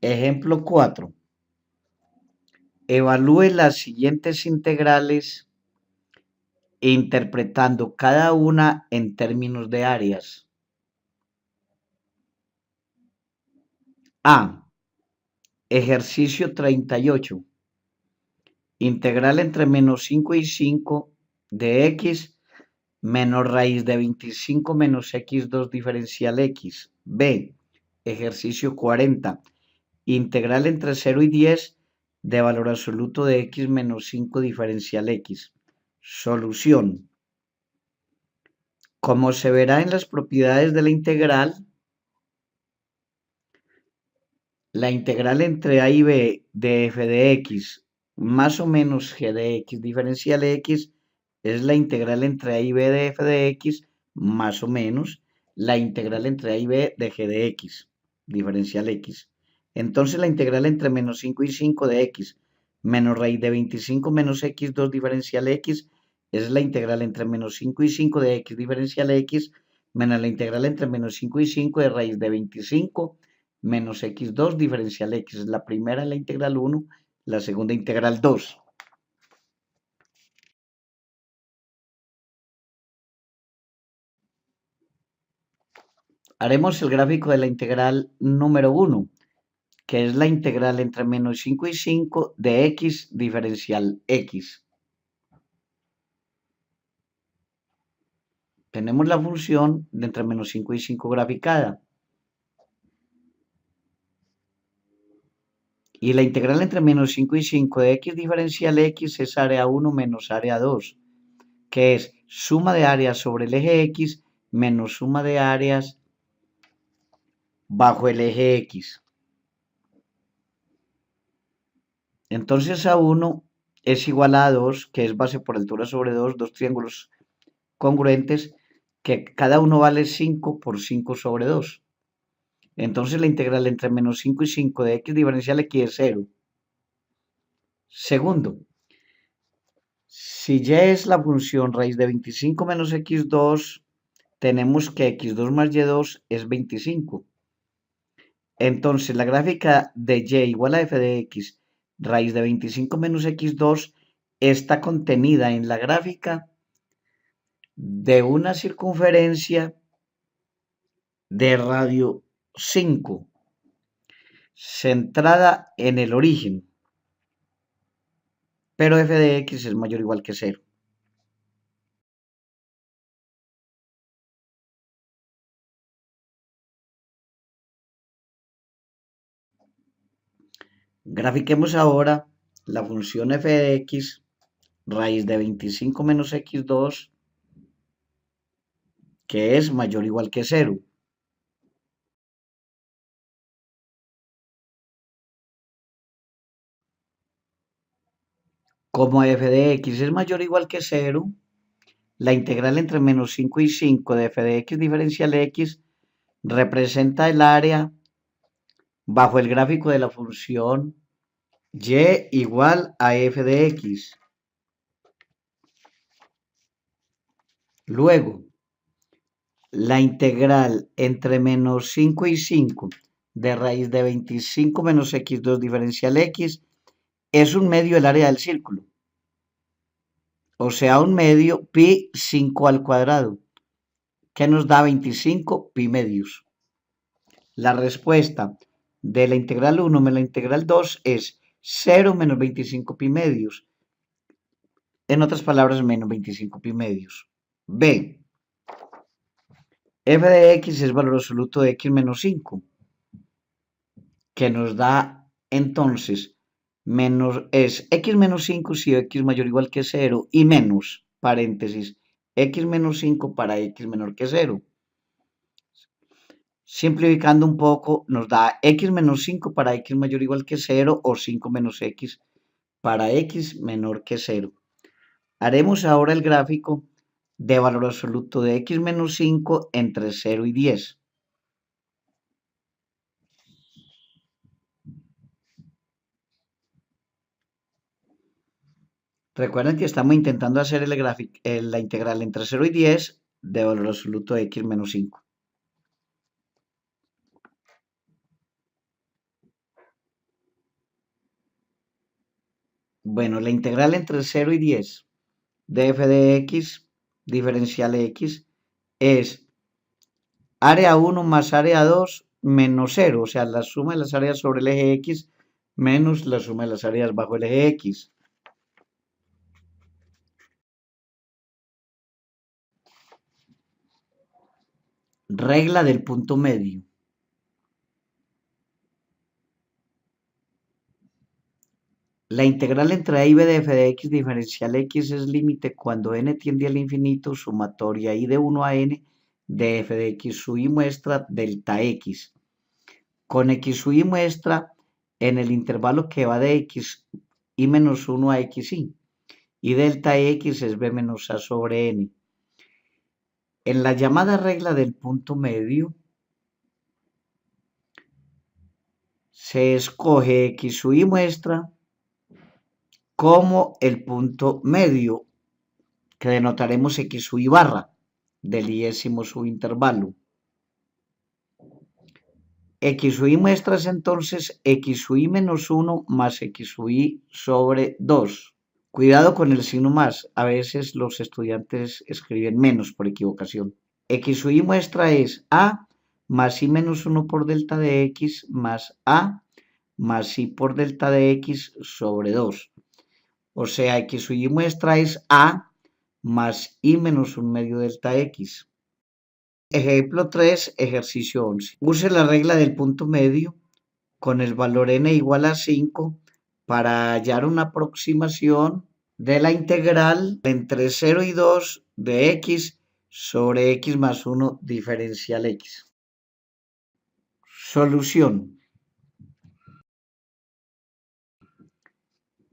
Ejemplo 4. Evalúe las siguientes integrales interpretando cada una en términos de áreas. A. Ejercicio 38. Integral entre menos 5 y 5 de x menos raíz de 25 menos x2 diferencial x. B. Ejercicio 40. Integral entre 0 y 10 de valor absoluto de x menos 5 diferencial x. Solución. Como se verá en las propiedades de la integral entre a y b de f de x más o menos g de x diferencial x es la integral entre a y b de f de x más o menos la integral entre a y b de g de x diferencial x. Entonces la integral entre menos 5 y 5 de x menos raíz de 25 menos x2 diferencial x es la integral entre menos 5 y 5 de x diferencial x menos la integral entre menos 5 y 5 de raíz de 25 menos x2 diferencial x. La primera es la integral 1, la segunda integral 2. Haremos el gráfico de la integral número 1, que es la integral entre menos 5 y 5 de x diferencial x. Tenemos la función de entre menos 5 y 5 graficada. Y la integral entre menos 5 y 5 de x diferencial x es área 1 menos área 2, que es suma de áreas sobre el eje x menos suma de áreas bajo el eje x. Entonces A1 es igual a A2, que es base por altura sobre 2, dos triángulos congruentes, que cada uno vale 5 por 5 sobre 2. Entonces la integral entre menos 5 y 5 de x diferencial x es 0. Segundo, si y es la función raíz de 25 menos x2, tenemos que x2 más y2 es 25. Entonces la gráfica de y igual a f de x raíz de 25 menos x2 está contenida en la gráfica de una circunferencia de radio 5, centrada en el origen, pero f de x es mayor o igual que 0. Grafiquemos ahora la función f de x raíz de 25 menos x2, que es mayor o igual que 0. Como f de x es mayor o igual que 0, la integral entre menos 5 y 5 de f de x diferencial x representa el área bajo el gráfico de la función y igual a f de x. Luego, la integral entre menos 5 y 5 de raíz de 25 menos x2 diferencial x es un medio del área del círculo. O sea, un medio pi 5 al cuadrado, que nos da 25 pi medios. La respuesta de la integral 1 menos la integral 2 es 0 menos 25 pi medios. En otras palabras, menos 25 pi medios. B. F de x es valor absoluto de x menos 5, que nos da entonces es x menos 5 si x mayor o igual que 0 y menos, paréntesis, x menos 5 para x menor que 0. Simplificando un poco, nos da x menos 5 para x mayor o igual que 0 o 5 menos x para x menor que 0. Haremos ahora el gráfico de valor absoluto de x menos 5 entre 0 y 10. Recuerden que estamos intentando hacer la integral entre 0 y 10 de valor absoluto de x menos 5. Bueno, la integral entre 0 y 10 de f de x diferencial x es área 1 más área 2 menos 0, o sea, la suma de las áreas sobre el eje x menos la suma de las áreas bajo el eje x. Regla del punto medio. La integral entre a y b de f de x diferencial x es límite cuando n tiende al infinito, sumatoria i de 1 a n de f de x sub i muestra delta x. Con x sub i muestra en el intervalo que va de x i menos 1 a xi. Y delta x es b menos a sobre n. En la llamada regla del punto medio, se escoge x sub i muestra como el punto medio, que denotaremos x sub i barra del iésimo subintervalo. X sub i muestra es entonces x sub i menos 1 más x sub i sobre 2. Cuidado con el signo más, a veces los estudiantes escriben menos por equivocación. X sub i muestra es a más i menos 1 por delta de x más a más i por delta de x sobre 2. O sea, x sub i muestra es a más i menos 1 medio delta x. Ejemplo 3, ejercicio 11. Use la regla del punto medio con el valor n igual a 5 para hallar una aproximación de la integral entre 0 y 2 de x sobre x más 1 diferencial x. Solución.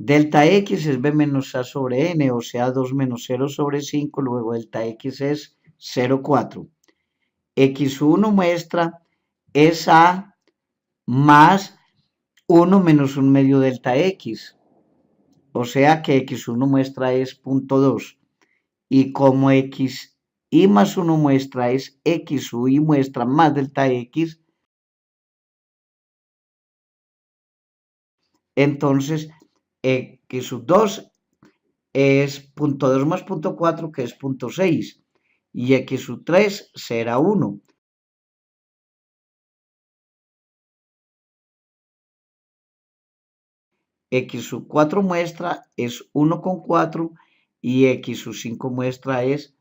Delta x es b menos a sobre n, o sea 2 menos 0 sobre 5, luego delta x es 0,4. x1 muestra es a más 1 menos 1 medio delta x, o sea que x1 muestra es 0,2. Y como x y más 1 muestra es x sub i muestra más delta x, entonces x sub 2 es 0,2 más 0,4, que es 0,6, y x sub 3 será 1. X sub 4 muestra es 1,4 y x sub 5 muestra es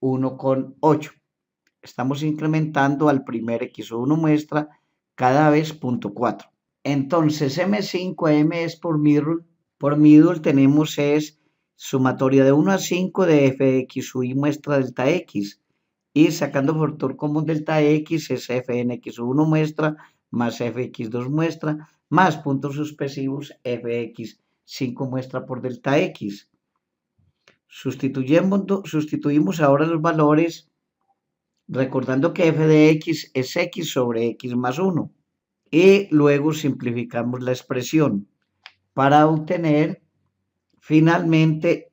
1,8. Estamos incrementando al primer x sub 1 muestra cada vez 0,4. Entonces M5, M es por middle. Por middle tenemos es sumatoria de 1 a 5 de f de x sub i muestra delta x. Y sacando factor común delta x es f en x sub 1 muestra más fx2 muestra más puntos suspensivos fx5 muestra por delta x. Sustituimos ahora los valores recordando que f de x es x sobre x más 1. Y luego simplificamos la expresión para obtener finalmente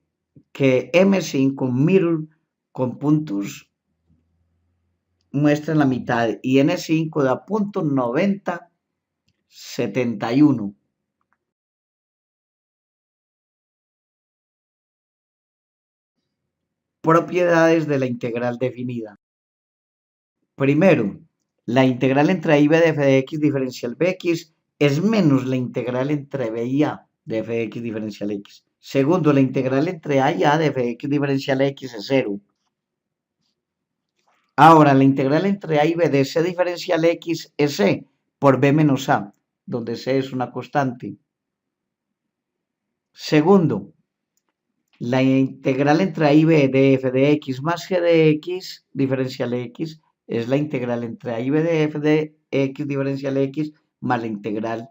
que M5 middle con puntos muestra la mitad y N5 da punto 90,71. Propiedades de la integral definida. Primero, la integral entre a y b de f de x diferencial bx es menos la integral entre b y a de f de x diferencial x. Segundo, la integral entre a y a de f de x diferencial x es 0. Ahora, la integral entre a y b de c diferencial x es c por b menos a, donde c es una constante. Segundo, la integral entre a y b de f de x más g de x diferencial x es la integral entre a y b de f de x diferencial x más la integral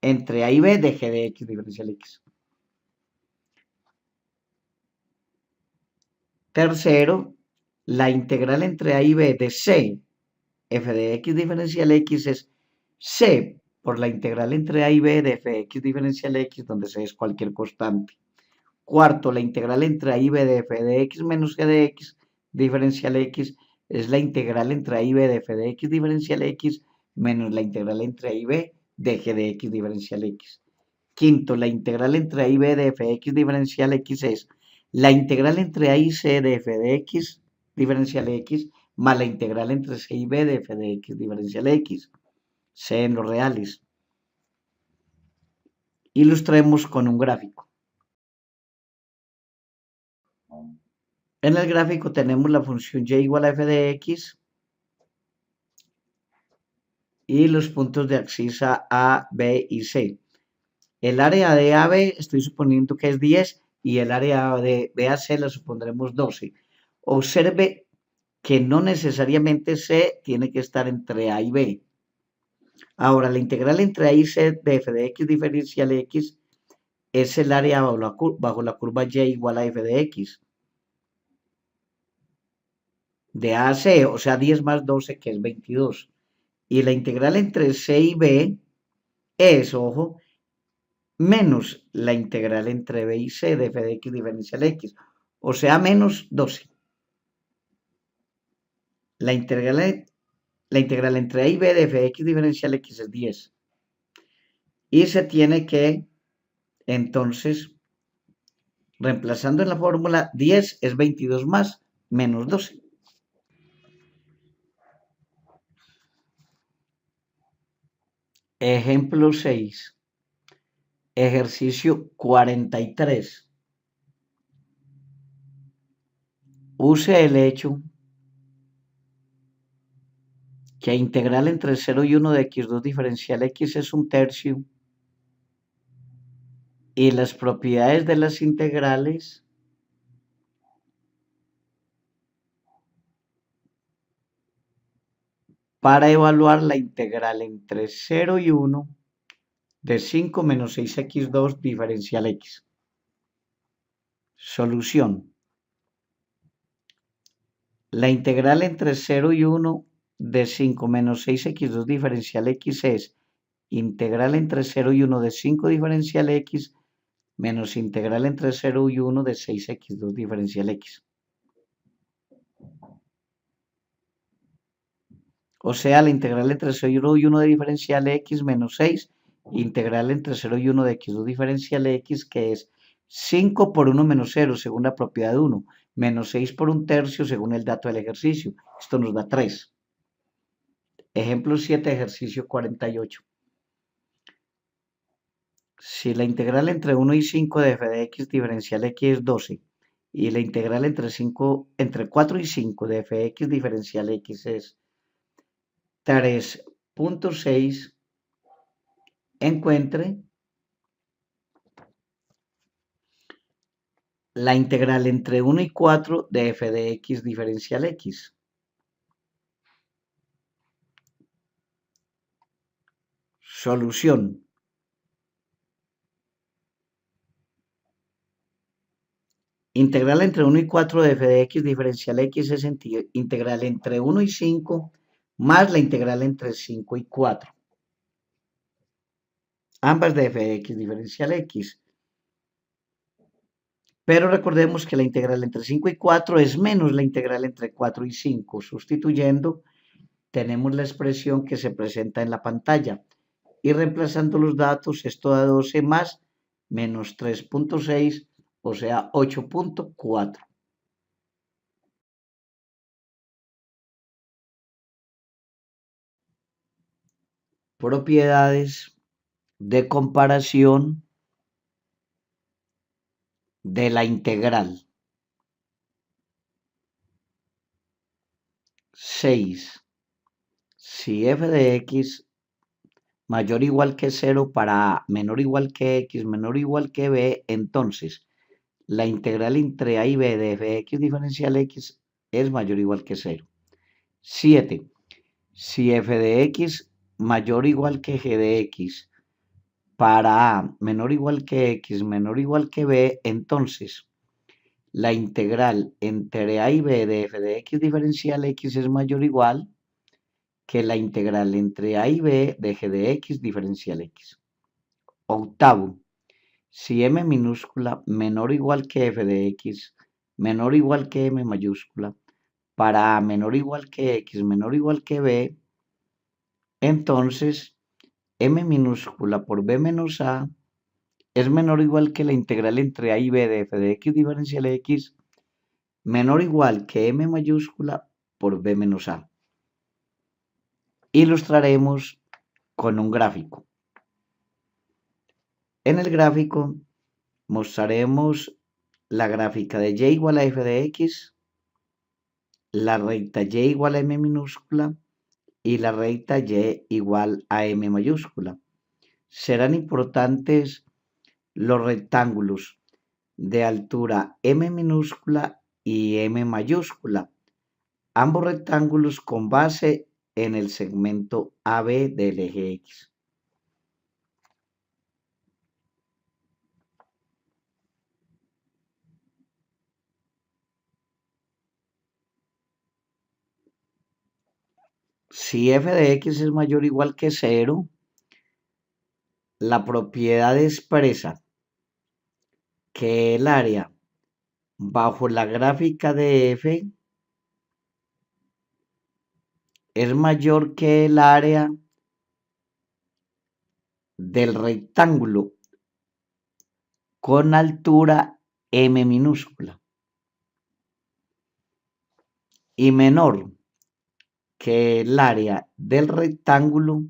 entre a y b de g de x diferencial x. Tercero, la integral entre a y b de c f de x diferencial x es c por la integral entre a y b de f de x diferencial x, donde c es cualquier constante. Cuarto, la integral entre a y b de f de x menos g de x diferencial x es la integral entre a y b de f de x diferencial x menos la integral entre a y b de g de x diferencial x. Quinto, la integral entre a y b de f de x diferencial x es la integral entre a y c de f de x diferencial x más la integral entre c y b de f de x diferencial x, c en los reales. Ilustremos con un gráfico. En el gráfico tenemos la función y igual a f de x y los puntos de abscisa A, B y C. El área de AB estoy suponiendo que es 10 y el área de BAC la supondremos 12. Observe que no necesariamente C tiene que estar entre A y B. Ahora, la integral entre A y C de f de x diferencial x es el área bajo la curva y igual a f de x. De A a C, o sea, 10 más 12, que es 22. Y la integral entre C y B es, ojo, menos la integral entre b y c de f de x diferencial x, o sea, menos 12. La integral entre a y b de f de x diferencial x es 10. Y se tiene que, entonces, reemplazando en la fórmula, 10 es 22 más menos 12. Ejemplo 6. Ejercicio 43. Use el hecho que integral entre 0 y 1 de x2 diferencial x es un tercio y las propiedades de las integrales para evaluar la integral entre 0 y 1 de 5 menos 6x2 diferencial x. Solución. La integral entre 0 y 1 de 5 menos 6x2 diferencial x es integral entre 0 y 1 de 5 diferencial x menos integral entre 0 y 1 de 6x2 diferencial x. O sea, la integral entre 0 y 1 de diferencial x menos 6, integral entre 0 y 1 de x2 diferencial x, que es 5 por 1 menos 0, según la propiedad de 1, menos 6 por 1 tercio, según el dato del ejercicio. Esto nos da 3. Ejemplo 7, ejercicio 48. Si la integral entre 1 y 5 de f de x diferencial x es 12, y la integral entre 4 y 5 de f de x diferencial x es 3.6, encuentre la integral entre 1 y 4 de f de x diferencial x. Solución. Integral entre 1 y 4 de f de x diferencial x es integral entre 1 y 5 más la integral entre 5 y 4. Ambas de f de x diferencial x. Pero recordemos que la integral entre 5 y 4 es menos la integral entre 4 y 5. Sustituyendo, tenemos la expresión que se presenta en la pantalla. Y reemplazando los datos, esto da 12 más menos 3.6, o sea, 8.4. Propiedades de comparación de la integral. 6. Si f de x mayor o igual que 0 para a menor o igual que x menor o igual que b, entonces la integral entre a y b de f de x diferencial x es mayor o igual que 0. 7. Si f de x mayor o igual que g de x para a menor o igual que x menor o igual que b, entonces la integral entre a y b de f de x diferencial x es mayor o igual que la integral entre a y b de g de x diferencial x. Octavo, si m minúscula menor o igual que f de x menor o igual que m mayúscula para a menor o igual que x menor o igual que b, entonces m minúscula por b menos a es menor o igual que la integral entre a y b de f de x diferencial x menor o igual que m mayúscula por b menos a. Ilustraremos con un gráfico. En el gráfico mostraremos la gráfica de y igual a f de x, la recta y igual a m minúscula y la recta y igual a m mayúscula. Serán importantes los rectángulos de altura m minúscula y m mayúscula, ambos rectángulos con base en el segmento AB del eje X. Si f de x es mayor o igual que 0, la propiedad expresa que el área bajo la gráfica de f es mayor que el área del rectángulo con altura m minúscula y menor que el área del rectángulo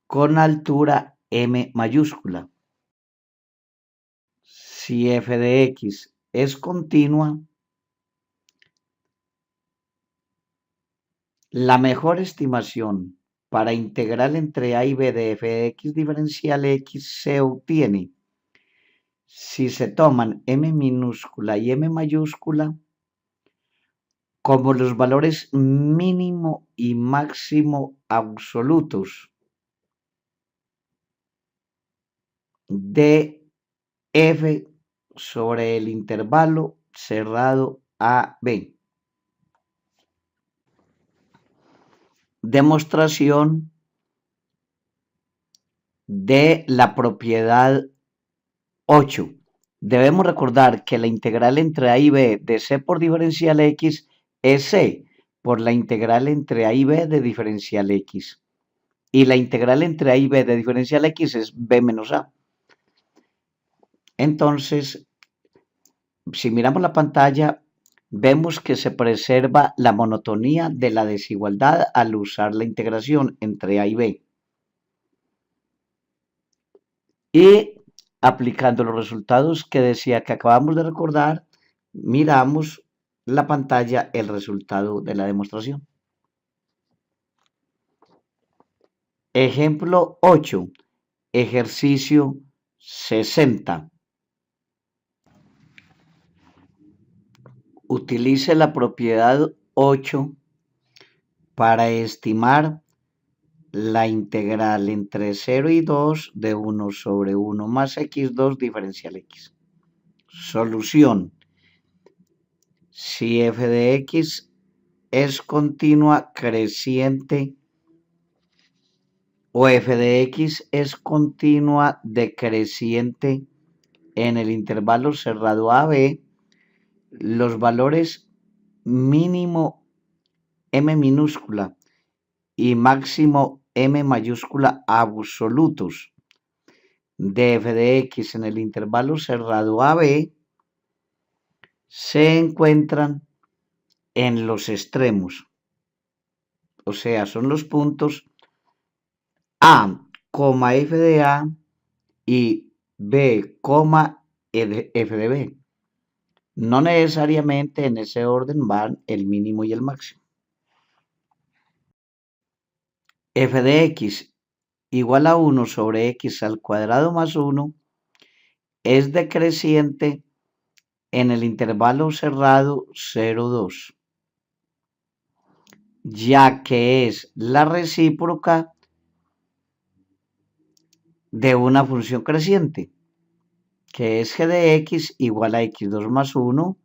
con altura m mayúscula. Si f de x es continua, la mejor estimación para integral entre a y b de f de x diferencial x se obtiene si se toman m minúscula y m mayúscula como los valores mínimo y máximo absolutos de f sobre el intervalo cerrado AB. Demostración de la propiedad 8. Debemos recordar que la integral entre a y b de c por diferencial x es c por la integral entre a y b de diferencial x. Y la integral entre a y b de diferencial x es b menos a. Entonces, si miramos la pantalla, vemos que se preserva la monotonía de la desigualdad al usar la integración entre a y b. Y aplicando los resultados que decía que acabamos de recordar, miramos la pantalla el resultado de la demostración. Ejemplo 8, ejercicio 60. Utilice la propiedad 8 para estimar la integral entre 0 y 2 de 1 sobre 1 más x2 diferencial x. Solución. Si f de x es continua creciente o f de x es continua decreciente en el intervalo cerrado AB, los valores mínimo m minúscula y máximo m mayúscula absolutos de f de x en el intervalo cerrado AB se encuentran en los extremos, o sea, son los puntos A, f de A y B, f de B. No necesariamente en ese orden van el mínimo y el máximo. F de x igual a 1 sobre x al cuadrado más 1 es decreciente en el intervalo cerrado 0, 2, ya que es la recíproca de una función creciente, que es g de x igual a x2 más 1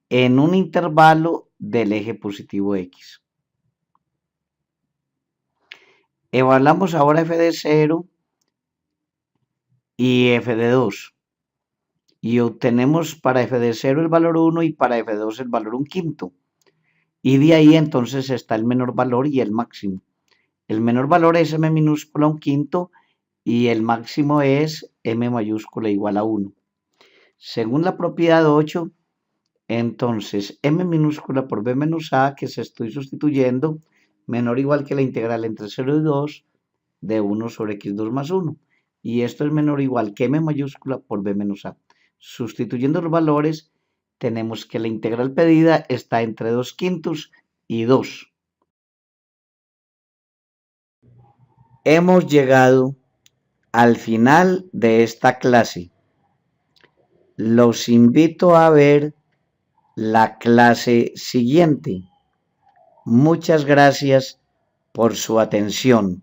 en un intervalo del eje positivo x. Evaluamos ahora f de 0 y f de 2 y obtenemos para f de 0 el valor 1 y para f de 2 el valor 1/5. Y de ahí entonces está el menor valor y el máximo. El menor valor es m minúscula 1/5 y el máximo es m mayúscula igual a 1. Según la propiedad 8, entonces m minúscula por b menos a, que se estoy sustituyendo, menor o igual que la integral entre 0 y 2 de 1 sobre x2 más 1. Y esto es menor o igual que m mayúscula por b menos a. Sustituyendo los valores, tenemos que la integral pedida está entre 2/5 y 2. Hemos llegado al final de esta clase. Los invito a ver la clase siguiente. Muchas gracias por su atención.